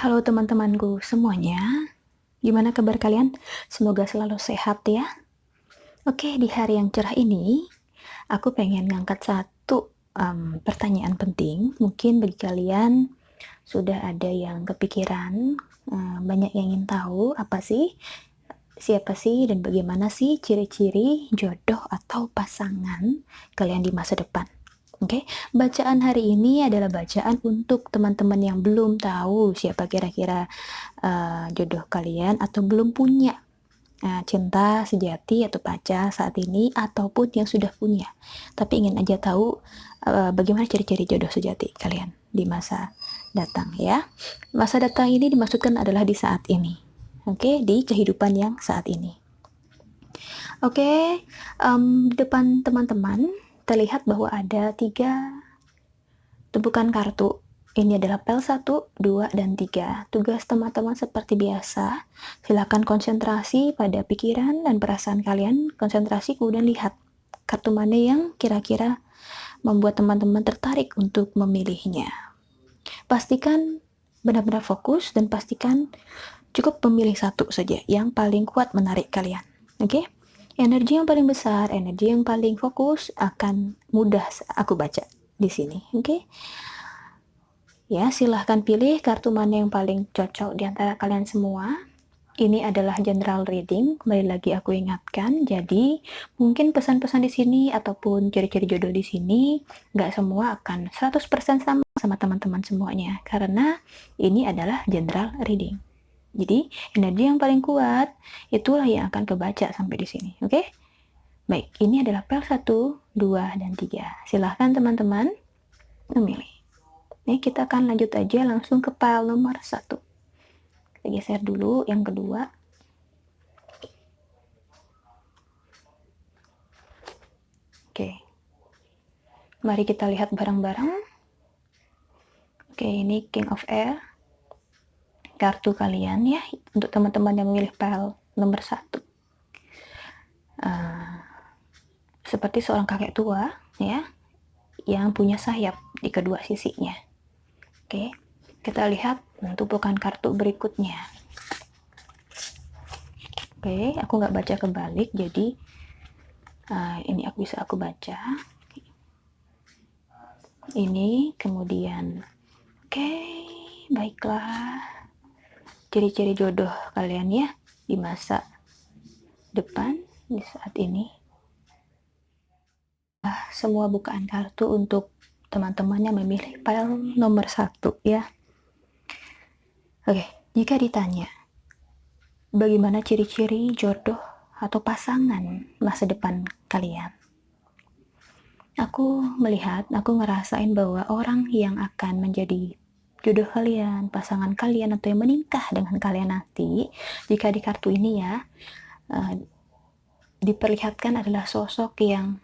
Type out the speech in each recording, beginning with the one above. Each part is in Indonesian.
Halo teman-temanku semuanya, gimana kabar kalian? Semoga selalu sehat ya. Oke, di hari yang cerah ini, aku pengen ngangkat satu pertanyaan penting. Mungkin bagi kalian sudah ada yang kepikiran, banyak yang ingin tahu apa sih, siapa sih, dan bagaimana sih ciri-ciri jodoh atau pasangan kalian di masa depan. Oke, bacaan hari ini adalah bacaan untuk teman-teman yang belum tahu siapa kira-kira jodoh kalian atau belum punya cinta sejati atau pacar saat ini ataupun yang sudah punya tapi ingin aja tahu bagaimana ciri-ciri jodoh sejati kalian di masa datang ya. Masa datang ini dimaksudkan adalah di saat ini, oke, di kehidupan yang saat ini. Oke, di depan teman-teman terlihat bahwa ada 3 tumpukan kartu. Ini adalah PEL 1, 2, dan 3. Tugas teman-teman seperti biasa, silakan konsentrasi pada pikiran dan perasaan kalian, konsentrasi kemudian lihat kartu mana yang kira-kira membuat teman-teman tertarik untuk memilihnya. Pastikan benar-benar fokus dan pastikan cukup memilih satu saja yang paling kuat menarik kalian. Oke? Energi yang paling besar, energi yang paling fokus akan mudah aku baca di sini. Oke? Ya, silahkan pilih kartu mana yang paling cocok di antara kalian semua. Ini adalah general reading, kembali lagi aku ingatkan. Jadi, mungkin pesan-pesan di sini ataupun ciri-ciri jodoh di sini nggak semua akan 100% sama teman-teman semuanya, karena ini adalah general reading. Jadi, energi yang paling kuat itulah yang akan kebaca sampai di sini, oke? Baik, ini adalah PEL 1, 2, dan 3. Silahkan teman-teman memilih. Nih, kita akan lanjut aja langsung ke file nomor 1. Kita geser dulu yang kedua. Oke. Mari kita lihat bareng-bareng. Oke, ini King of Air. Kartu kalian ya, untuk teman-teman yang memilih file nomor 1. Seperti seorang kakek tua ya, yang punya sayap di kedua sisinya. Oke, kita lihat tumpukan kartu berikutnya. Oke, aku nggak baca kebalik, jadi ini bisa aku baca. Ini kemudian, oke, baiklah. Ciri-ciri jodoh kalian ya di masa depan, di saat ini. Semua bukaan kartu untuk teman-teman yang memilih file nomor 1 ya. Oke, jika ditanya bagaimana ciri-ciri jodoh atau pasangan masa depan kalian, aku ngerasain bahwa orang yang akan menjadi jodoh kalian, pasangan kalian, atau yang menikah dengan kalian nanti, jika di kartu ini ya, diperlihatkan adalah sosok yang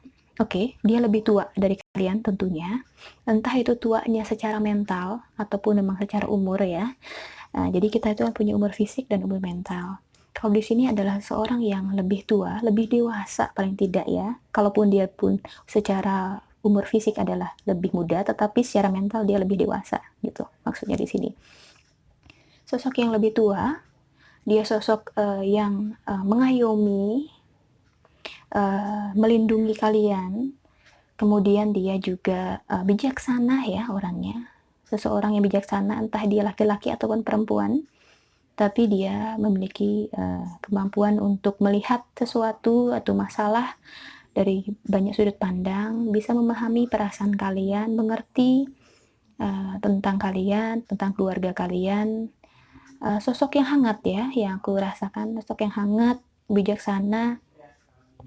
dia lebih tua dari kalian tentunya, entah itu tuanya secara mental ataupun memang secara umur ya. Jadi kita itu punya umur fisik dan umur mental. Kalau di sini adalah seorang yang lebih tua, lebih dewasa paling tidak ya. Kalaupun dia pun secara umur fisik adalah lebih muda, tetapi secara mental dia lebih dewasa gitu. Maksudnya di sini. Sosok yang lebih tua, dia sosok yang mengayomi, melindungi kalian. Kemudian dia juga bijaksana ya orangnya. Seseorang yang bijaksana, entah dia laki-laki ataupun perempuan, tapi dia memiliki kemampuan untuk melihat sesuatu atau masalah dari banyak sudut pandang, bisa memahami perasaan kalian, mengerti tentang kalian, tentang keluarga kalian. Sosok yang hangat ya, yang aku rasakan, sosok yang hangat, bijaksana,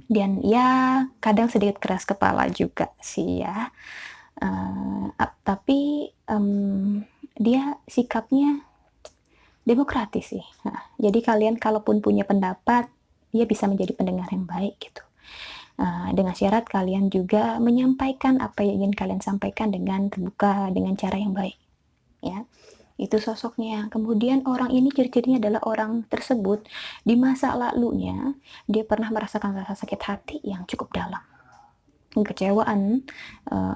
dan ya kadang sedikit keras kepala juga sih ya. Tapi dia sikapnya demokratis sih. Jadi kalian kalaupun punya pendapat, dia bisa menjadi pendengar yang baik gitu. Dengan syarat kalian juga menyampaikan apa yang ingin kalian sampaikan dengan terbuka, dengan cara yang baik. Ya, itu sosoknya. Kemudian orang ini ciri-cirinya adalah orang tersebut di masa lalunya dia pernah merasakan rasa sakit hati yang cukup dalam. kekecewaan,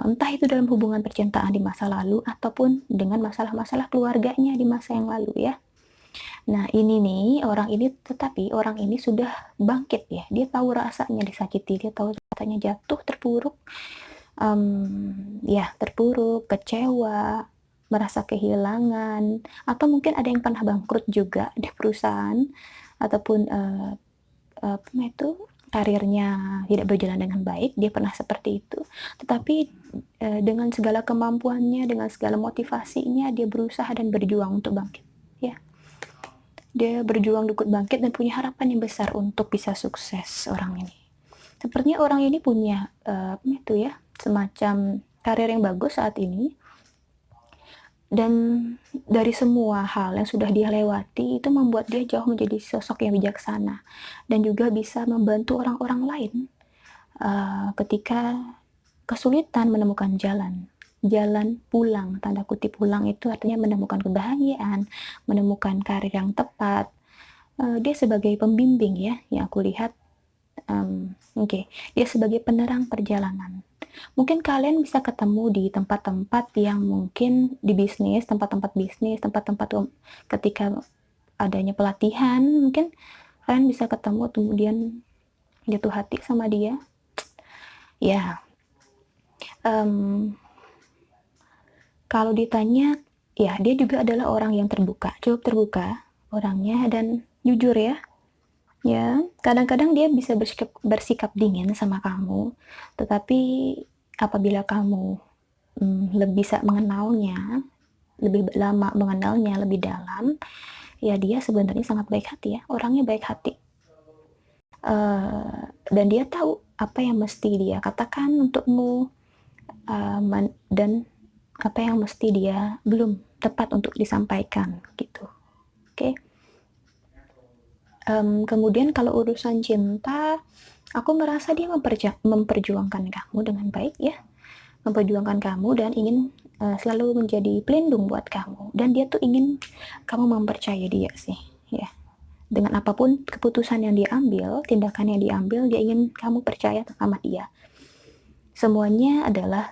entah itu dalam hubungan percintaan di masa lalu ataupun dengan masalah-masalah keluarganya di masa yang lalu ya. Nah ini nih, orang ini sudah bangkit ya, dia tahu rasanya disakiti, dia tahu rasanya jatuh, terpuruk, ya terpuruk, kecewa, merasa kehilangan, atau mungkin ada yang pernah bangkrut juga di perusahaan, ataupun, apa itu, karirnya tidak berjalan dengan baik, dia pernah seperti itu. Tetapi, dengan segala kemampuannya, dengan segala motivasinya, dia berusaha dan berjuang untuk bangkit, ya. Dia berjuang untuk bangkit dan punya harapan yang besar untuk bisa sukses orang ini. Sepertinya orang ini punya, semacam karir yang bagus saat ini, dan dari semua hal yang sudah dia lewati itu membuat dia jauh menjadi sosok yang bijaksana dan juga bisa membantu orang-orang lain, ketika kesulitan menemukan jalan pulang, tanda kutip pulang itu artinya menemukan kebahagiaan, menemukan karir yang tepat. Dia sebagai pembimbing ya, yang aku lihat, dia sebagai penerang perjalanan. Mungkin kalian bisa ketemu di tempat-tempat yang mungkin di bisnis, tempat-tempat bisnis, tempat-tempat ketika adanya pelatihan, mungkin kalian bisa ketemu kemudian jatuh hati sama dia. Ya, kalau ditanya, ya dia juga adalah orang yang terbuka, cukup terbuka orangnya dan jujur ya. Ya, kadang-kadang dia bisa bersikap dingin sama kamu, tetapi apabila kamu bisa mengenalnya, lebih lama mengenalnya lebih dalam, ya dia sebenarnya sangat baik hati ya, orangnya baik hati. Dan dia tahu apa yang mesti dia katakan untukmu, dan apa yang mesti dia belum tepat untuk disampaikan gitu. Oke. Kemudian kalau urusan cinta, aku merasa dia memperjuangkan kamu dengan baik ya, memperjuangkan kamu dan ingin selalu menjadi pelindung buat kamu, dan dia tuh ingin kamu mempercayai dia sih ya, dengan apapun keputusan yang dia ambil, tindakan yang diambil, dia ingin kamu percaya sama dia. Semuanya adalah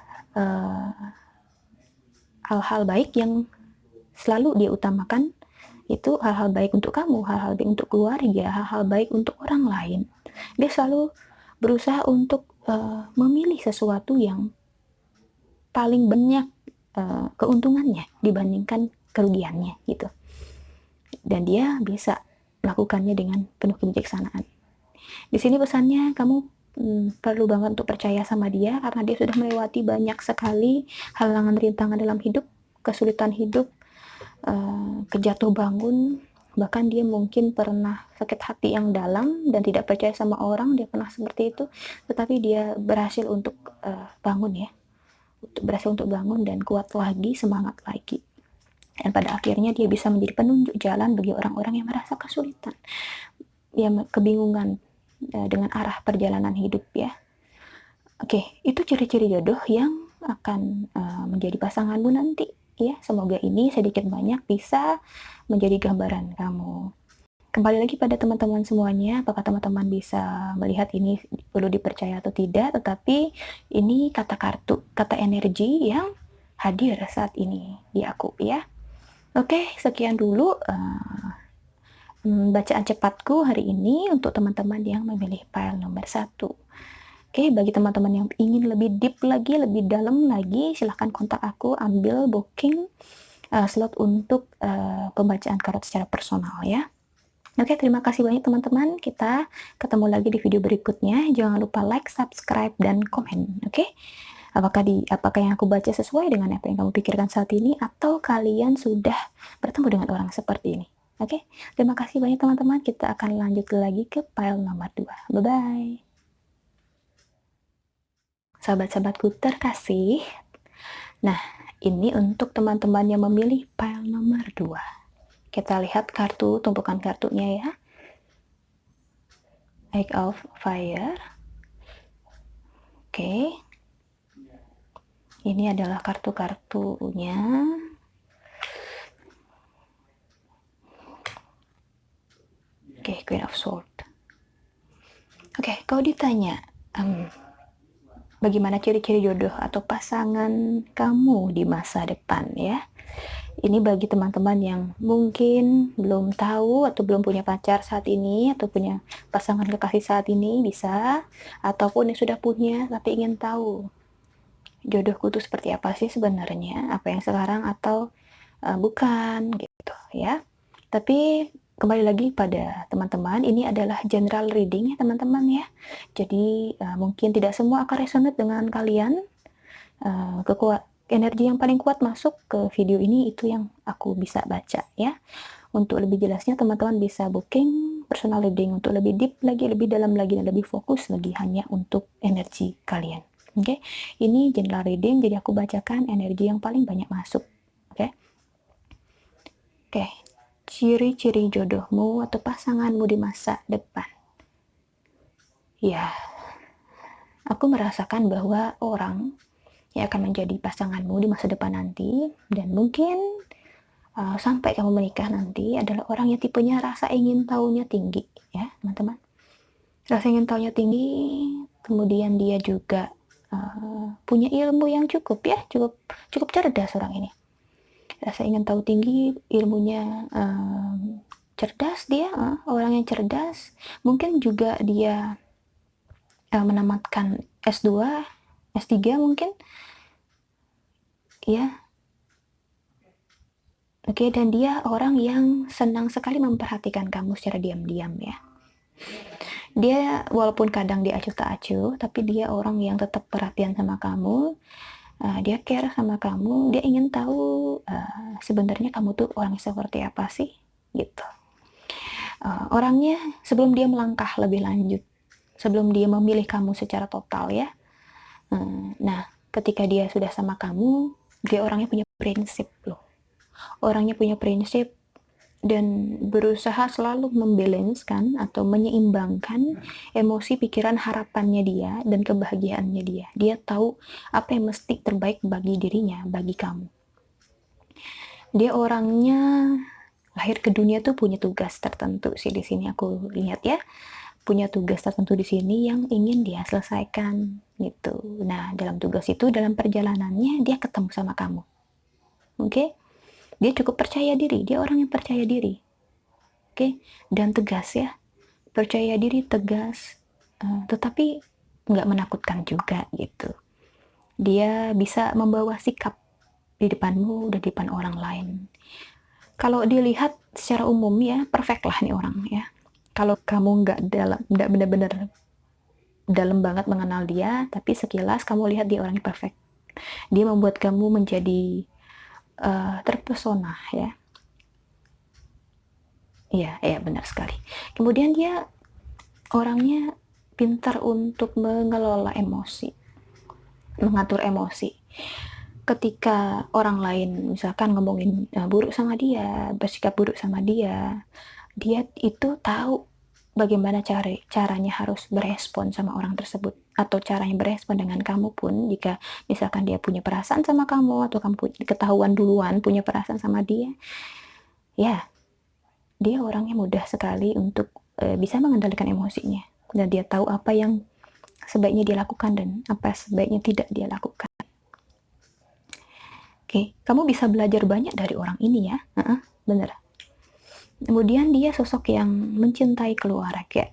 hal-hal baik yang selalu dia utamakan, itu hal-hal baik untuk kamu, hal-hal baik untuk keluarga, hal-hal baik untuk orang lain. Dia selalu berusaha untuk memilih sesuatu yang paling banyak keuntungannya dibandingkan kerugiannya gitu. Dan dia bisa melakukannya dengan penuh kebijaksanaan. Di sini pesannya, kamu perlu banget untuk percaya sama dia karena dia sudah melewati banyak sekali halangan rintangan dalam hidup, kesulitan hidup, kejatuh bangun, bahkan dia mungkin pernah sakit hati yang dalam dan tidak percaya sama orang, dia pernah seperti itu, tetapi dia berhasil untuk bangun ya, berhasil untuk bangun dan kuat lagi, semangat lagi, dan pada akhirnya dia bisa menjadi penunjuk jalan bagi orang-orang yang merasa kesulitan, yang kebingungan dengan arah perjalanan hidup ya. Oke, itu ciri-ciri jodoh yang akan menjadi pasanganmu nanti ya. Semoga ini sedikit banyak bisa menjadi gambaran kamu. Kembali lagi pada teman-teman semuanya, apakah teman-teman bisa melihat ini perlu dipercaya atau tidak, tetapi ini kata kartu, kata energi yang hadir saat ini di aku ya. Oke, sekian dulu bacaan cepatku hari ini untuk teman-teman yang memilih pile nomor 1. Oke, bagi teman-teman yang ingin lebih deep lagi, lebih dalam lagi, silahkan kontak aku, ambil booking slot untuk pembacaan kartu secara personal ya. Oke, terima kasih banyak teman-teman. Kita ketemu lagi di video berikutnya. Jangan lupa like, subscribe, dan komen. Oke? Apakah yang aku baca sesuai dengan apa yang kamu pikirkan saat ini, atau kalian sudah bertemu dengan orang seperti ini? Oke? Terima kasih banyak teman-teman. Kita akan lanjut lagi ke pile nomor 2. Bye-bye. Sahabat-sahabatku terkasih. Nah, ini untuk teman-teman yang memilih pile nomor 2. Kita lihat kartu, tumpukan kartunya ya. Egg of Fire. Oke. Ini adalah kartu-kartunya. Oke, Queen of Swords. Oke, kalau ditanya, bagaimana ciri-ciri jodoh atau pasangan kamu di masa depan ya. Ini bagi teman-teman yang mungkin belum tahu atau belum punya pacar saat ini atau punya pasangan kekasih saat ini bisa, ataupun yang sudah punya tapi ingin tahu jodohku tuh seperti apa sih sebenarnya, apa yang sekarang atau bukan gitu ya. Tapi kembali lagi pada teman-teman, ini adalah general reading ya teman-teman ya. Jadi mungkin tidak semua akan resonate dengan kalian. Energi yang paling kuat masuk ke video ini itu yang aku bisa baca ya. Untuk lebih jelasnya teman-teman bisa booking personal reading untuk lebih deep lagi, lebih dalam lagi, dan lebih fokus lagi hanya untuk energi kalian. Oke, ini general reading, jadi aku bacakan energi yang paling banyak masuk. Oke, ciri-ciri jodohmu atau pasanganmu di masa depan. Ya, aku merasakan bahwa orang yang akan menjadi pasanganmu di masa depan nanti, dan mungkin sampai kamu menikah nanti, adalah orang yang tipenya rasa ingin tahunya tinggi ya teman-teman. Rasa ingin tahunya tinggi, kemudian dia juga punya ilmu yang cukup ya, cukup cerdas orang ini. Rasa ingin tahu tinggi, ilmunya cerdas dia, orang yang cerdas. Mungkin juga dia menamatkan S2, S3 mungkin ya. Oke, dan dia orang yang senang sekali memperhatikan kamu secara diam-diam ya. Dia walaupun kadang dia acuh tak acuh, tapi dia orang yang tetap perhatian sama kamu. Dia care sama kamu, dia ingin tahu sebenarnya kamu tuh orang seperti apa sih gitu. Orangnya sebelum dia melangkah lebih lanjut, sebelum dia memilih kamu secara total ya. Nah, ketika dia sudah sama kamu, dia orangnya punya prinsip loh. Orangnya punya prinsip dan berusaha selalu membalanskan atau menyeimbangkan emosi, pikiran, harapannya dia dan kebahagiaannya dia. Dia tahu apa yang mesti terbaik bagi dirinya, bagi kamu. Dia orangnya lahir ke dunia tuh punya tugas tertentu sih di sini aku lihat ya. Punya tugas tertentu di sini yang ingin dia selesaikan gitu. Nah, dalam tugas itu, dalam perjalanannya dia ketemu sama kamu. Oke? Dia cukup percaya diri, dia orang yang percaya diri. Oke? Dan tegas ya. Percaya diri, tegas, tetapi nggak menakutkan juga gitu. Dia bisa membawa sikap di depanmu, di depan orang lain. Kalau dilihat secara umum ya, perfect lah nih orang ya. Kalau kamu nggak benar-benar dalam banget mengenal dia, tapi sekilas kamu lihat dia orangnya perfect. Dia membuat kamu menjadi terpesona ya. Iya, benar sekali. Kemudian dia orangnya pintar untuk mengelola emosi, mengatur emosi. Ketika orang lain misalkan ngomongin buruk sama dia, bersikap buruk sama dia, dia itu tahu bagaimana caranya harus berespon sama orang tersebut, atau caranya berespon dengan kamu pun. Jika misalkan dia punya perasaan sama kamu, atau kamu ketahuan duluan punya perasaan sama dia, ya dia orangnya mudah sekali untuk bisa mengendalikan emosinya, dan dia tahu apa yang sebaiknya dia lakukan dan apa sebaiknya tidak dia lakukan. Oke, kamu bisa belajar banyak dari orang ini ya, bener. Kemudian dia sosok yang mencintai keluarga.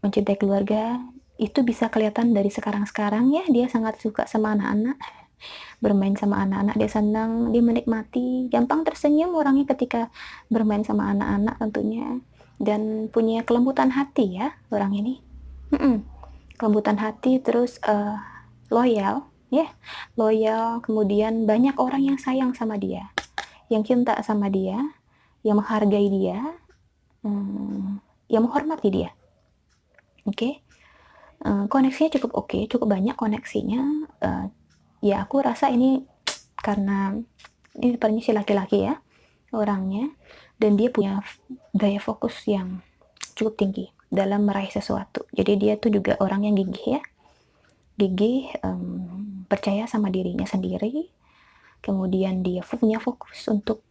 Mencintai keluarga itu bisa kelihatan dari sekarang-sekarang ya, dia sangat suka sama anak-anak, bermain sama anak-anak, dia senang, dia menikmati, gampang tersenyum orangnya ketika bermain sama anak-anak tentunya, dan punya kelembutan hati ya orang ini. Kelembutan hati, terus loyal ya, loyal, kemudian banyak orang yang sayang sama dia, yang cinta sama dia, yang menghargai dia, yang menghormati dia. Oke. Koneksinya cukup oke, cukup banyak koneksinya. Ya aku rasa ini karena ini sepertinya si laki-laki ya orangnya, dan dia punya daya fokus yang cukup tinggi dalam meraih sesuatu. Jadi dia tuh juga orang yang gigih ya, gigih, percaya sama dirinya sendiri, kemudian dia punya fokus untuk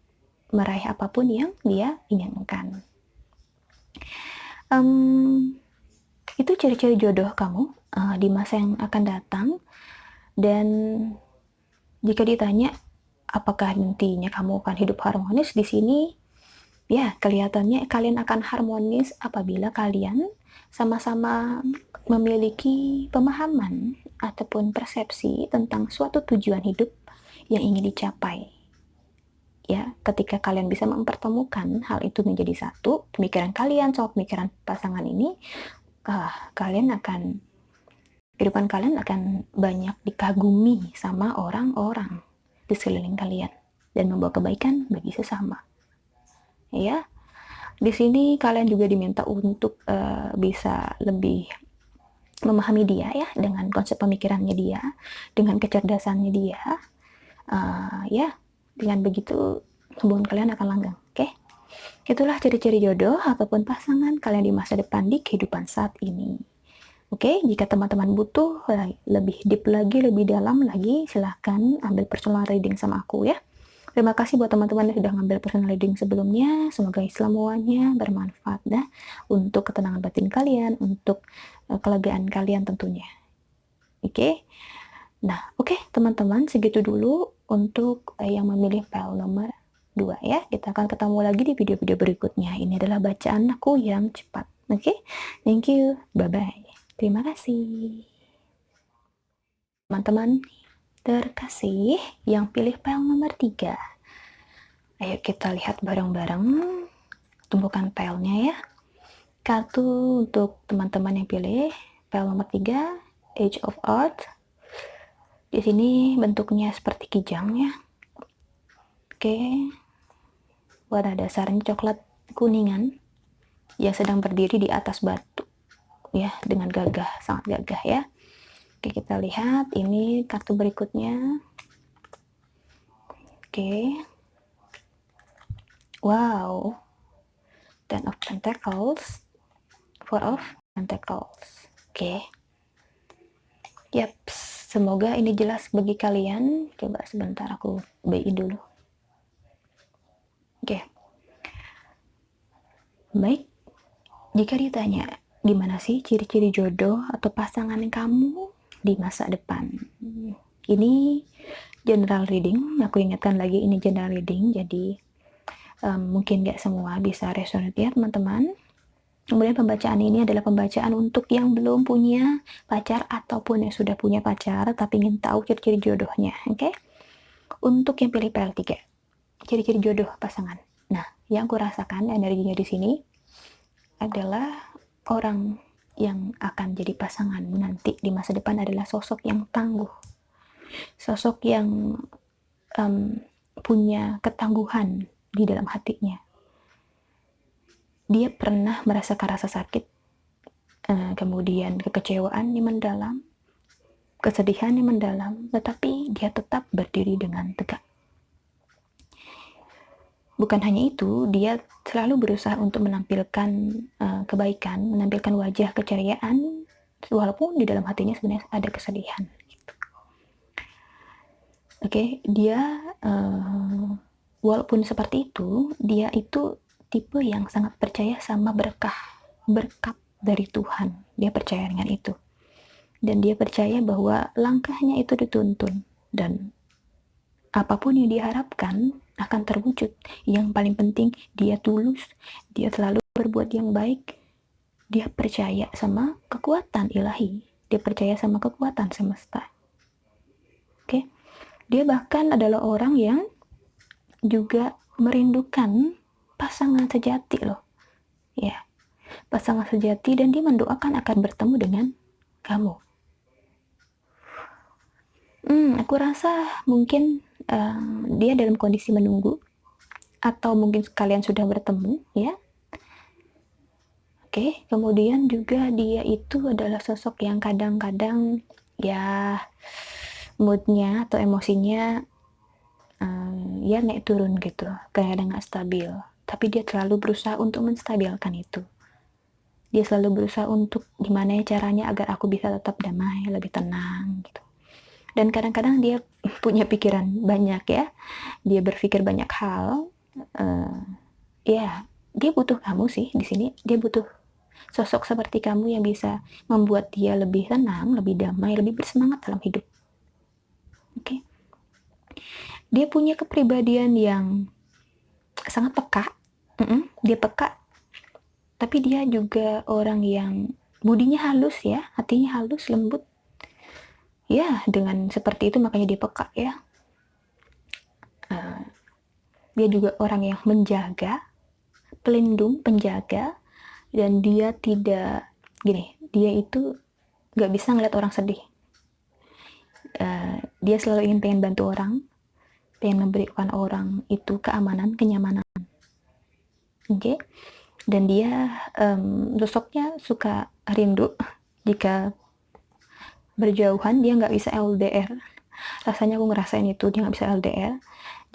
meraih apapun yang dia inginkan. Itu ciri-ciri jodoh kamu di masa yang akan datang. Dan jika ditanya apakah nantinya kamu akan hidup harmonis di sini, ya kelihatannya kalian akan harmonis apabila kalian sama-sama memiliki pemahaman ataupun persepsi tentang suatu tujuan hidup yang ingin dicapai. Ya, ketika kalian bisa mempertemukan hal itu menjadi satu, pemikiran kalian sama pemikiran pasangan ini, kehidupan kalian akan banyak dikagumi sama orang-orang di sekeliling kalian dan membawa kebaikan bagi sesama. Ya, di sini kalian juga diminta untuk bisa lebih memahami dia ya, dengan konsep pemikirannya dia, dengan kecerdasannya dia. Ya, dengan begitu hubungan kalian akan langgeng. Oke? Itulah ciri-ciri jodoh ataupun pasangan kalian di masa depan di kehidupan saat ini. Oke, jika teman-teman butuh lebih deep lagi, lebih dalam lagi, silahkan ambil personal reading sama aku ya. Terima kasih buat teman-teman yang sudah ngambil personal reading sebelumnya. Semoga semuanya bermanfaat dah untuk ketenangan batin kalian, untuk kelegaan kalian tentunya. Oke. Nah, oke teman-teman, segitu dulu untuk yang memilih file nomor 2 ya. Kita akan ketemu lagi di video-video berikutnya. Ini adalah bacaan aku yang cepat. Oke. Thank you. Bye-bye. Terima kasih. Teman-teman terkasih yang pilih file nomor 3. Ayo kita lihat bareng-bareng tumpukan filenya ya. Kartu untuk teman-teman yang pilih file nomor 3, Age of Art. Di sini bentuknya seperti kijang ya. Oke. Warna dasarnya coklat kuningan yang sedang berdiri di atas batu ya, dengan gagah, sangat gagah ya. Oke, kita lihat ini kartu berikutnya. Oke. Wow. Ten of Pentacles, Four of Pentacles. Oke. Yap, semoga ini jelas bagi kalian. Coba sebentar aku bayin dulu. Oke. Baik. Jika ditanya, gimana sih ciri-ciri jodoh atau pasangan kamu di masa depan? Ini general reading. Aku ingatkan lagi ini general reading. Jadi mungkin gak semua bisa resonate ya teman-teman. Kemudian pembacaan ini adalah pembacaan untuk yang belum punya pacar ataupun yang sudah punya pacar tapi ingin tahu ciri-ciri jodohnya, oke? Untuk yang pilih PL3, ciri-ciri jodoh pasangan. Nah, yang aku rasakan energinya di sini adalah orang yang akan jadi pasangan nanti di masa depan adalah sosok yang tangguh, sosok yang punya ketangguhan di dalam hatinya. Dia pernah merasakan rasa sakit, kemudian kekecewaan yang mendalam, kesedihan yang mendalam, tetapi dia tetap berdiri dengan tegak. Bukan hanya itu, dia selalu berusaha untuk menampilkan kebaikan, menampilkan wajah keceriaan, walaupun di dalam hatinya sebenarnya ada kesedihan. Gitu. Oke, dia walaupun seperti itu, dia itu tipe yang sangat percaya sama berkat dari Tuhan. Dia percaya dengan itu. Dan dia percaya bahwa langkahnya itu dituntun. Dan apapun yang diharapkan akan terwujud. Yang paling penting, dia tulus. Dia selalu berbuat yang baik. Dia percaya sama kekuatan ilahi. Dia percaya sama kekuatan semesta. Oke? Dia bahkan adalah orang yang juga merindukan pasangan sejati loh. Ya, pasangan sejati, dan dia mendoakan akan bertemu dengan kamu. Aku rasa mungkin dia dalam kondisi menunggu, atau mungkin kalian sudah bertemu ya. Oke, kemudian juga dia itu adalah sosok yang kadang-kadang ya moodnya atau emosinya ya naik turun gitu, kadang nggak stabil. Tapi dia selalu berusaha untuk menstabilkan itu. Dia selalu berusaha untuk gimana caranya agar aku bisa tetap damai, lebih tenang gitu. Dan kadang-kadang dia punya pikiran banyak ya. Dia berpikir banyak hal. Ya, dia butuh kamu sih di sini. Dia butuh sosok seperti kamu yang bisa membuat dia lebih tenang, lebih damai, lebih bersemangat dalam hidup. Oke. Dia punya kepribadian yang sangat peka. Dia peka, tapi dia juga orang yang budinya halus ya, hatinya halus, lembut. Ya, dengan seperti itu makanya dia peka ya. Dia juga orang yang menjaga, pelindung, penjaga, dan dia tidak gini, dia itu gak bisa ngeliat orang sedih. Dia selalu ingin pengen bantu orang, pengen memberikan orang itu keamanan, kenyamanan. Oke. Dan dia sosoknya suka rindu jika berjauhan, dia nggak bisa LDR. Rasanya aku ngerasain itu, dia nggak bisa LDR.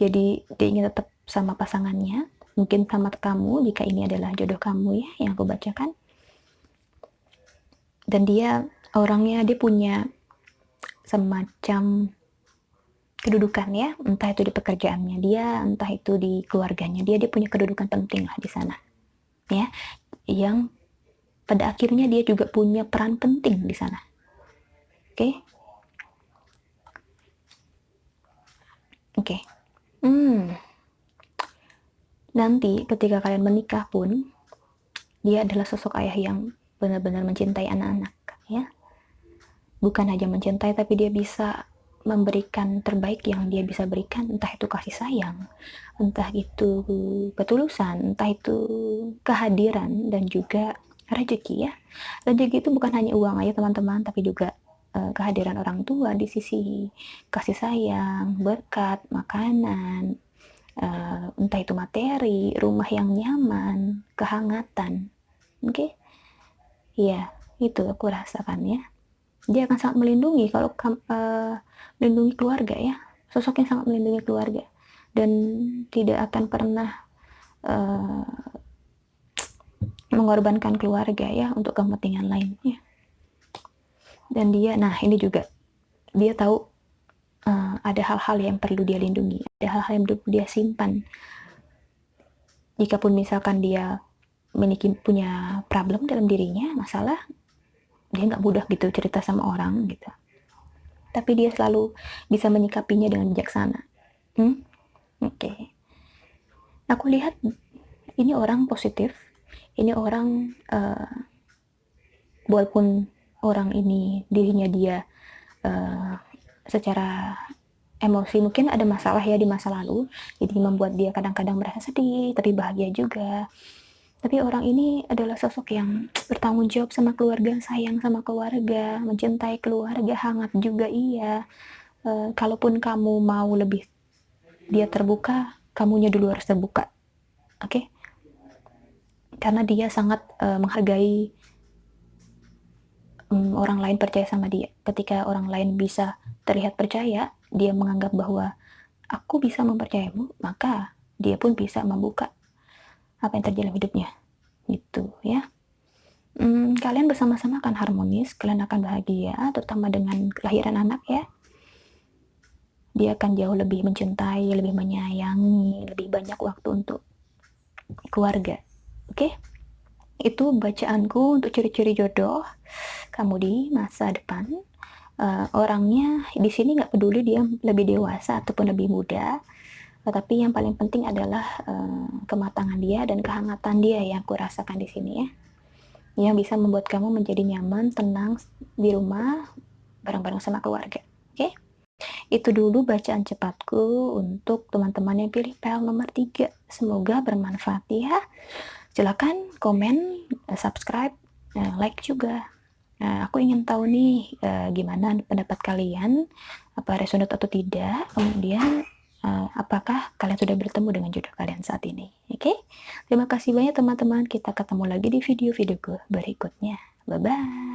Jadi dia ingin tetap sama pasangannya, mungkin sama kamu jika ini adalah jodoh kamu ya yang aku bacakan. Dan dia orangnya, dia punya semacam kedudukan ya, entah itu di pekerjaannya dia, entah itu di keluarganya dia punya kedudukan penting lah di sana ya, yang pada akhirnya dia juga punya peran penting di sana. Oke. Nanti ketika kalian menikah pun, dia adalah sosok ayah yang benar-benar mencintai anak-anak ya. Bukan hanya mencintai, tapi dia bisa memberikan terbaik yang dia bisa berikan, entah itu kasih sayang, entah itu ketulusan, entah itu kehadiran, dan juga rezeki ya. Rezeki itu bukan hanya uang aja teman-teman, tapi juga kehadiran orang tua di sisi kasih sayang, berkat, makanan, entah itu materi, rumah yang nyaman, kehangatan. Oke? Iya, itu aku rasakan ya. Dia akan sangat melindungi kalau melindungi keluarga ya. Sosok yang sangat melindungi keluarga dan tidak akan pernah mengorbankan keluarga ya untuk kepentingan lainnya. Dan dia, nah ini juga dia tahu ada hal-hal yang perlu dia lindungi, ada hal-hal yang perlu dia simpan. Jikapun misalkan dia punya problem dalam dirinya, masalah, dia nggak mudah gitu cerita sama orang gitu, tapi dia selalu bisa menyikapinya dengan bijaksana. Oke. Aku lihat ini orang positif, ini orang walaupun orang ini dirinya dia secara emosi mungkin ada masalah ya di masa lalu, jadi membuat dia kadang-kadang merasa sedih tapi bahagia juga. Tapi orang ini adalah sosok yang bertanggung jawab sama keluarga, sayang sama keluarga, mencintai keluarga, hangat juga iya. Kalaupun kamu mau lebih dia terbuka, kamunya dulu harus terbuka. Oke? Karena dia sangat menghargai orang lain percaya sama dia. Ketika orang lain bisa terlihat percaya, dia menganggap bahwa aku bisa mempercayamu, maka dia pun bisa membuka apa yang terjadi dalam hidupnya gitu ya. Kalian bersama-sama akan harmonis, kalian akan bahagia, terutama dengan kelahiran anak ya. Dia akan jauh lebih mencintai, lebih menyayangi, lebih banyak waktu untuk keluarga. Oke? Itu bacaanku untuk ciri-ciri jodoh kamu di masa depan. Orangnya di sini nggak peduli dia lebih dewasa ataupun lebih muda, tetapi yang paling penting adalah kematangan dia dan kehangatan dia yang aku rasakan di sini ya, yang bisa membuat kamu menjadi nyaman, tenang di rumah bareng-bareng sama keluarga. Oke? Itu dulu bacaan cepatku untuk teman-teman yang pilih PL nomor 3. Semoga bermanfaat ya. Silakan komen, subscribe, like juga. Nah, aku ingin tahu nih gimana pendapat kalian, apa resonate atau tidak. Kemudian apakah kalian sudah bertemu dengan jodoh kalian saat ini. Oke? Terima kasih banyak teman-teman. Kita ketemu lagi di video-videoku berikutnya. Bye-bye.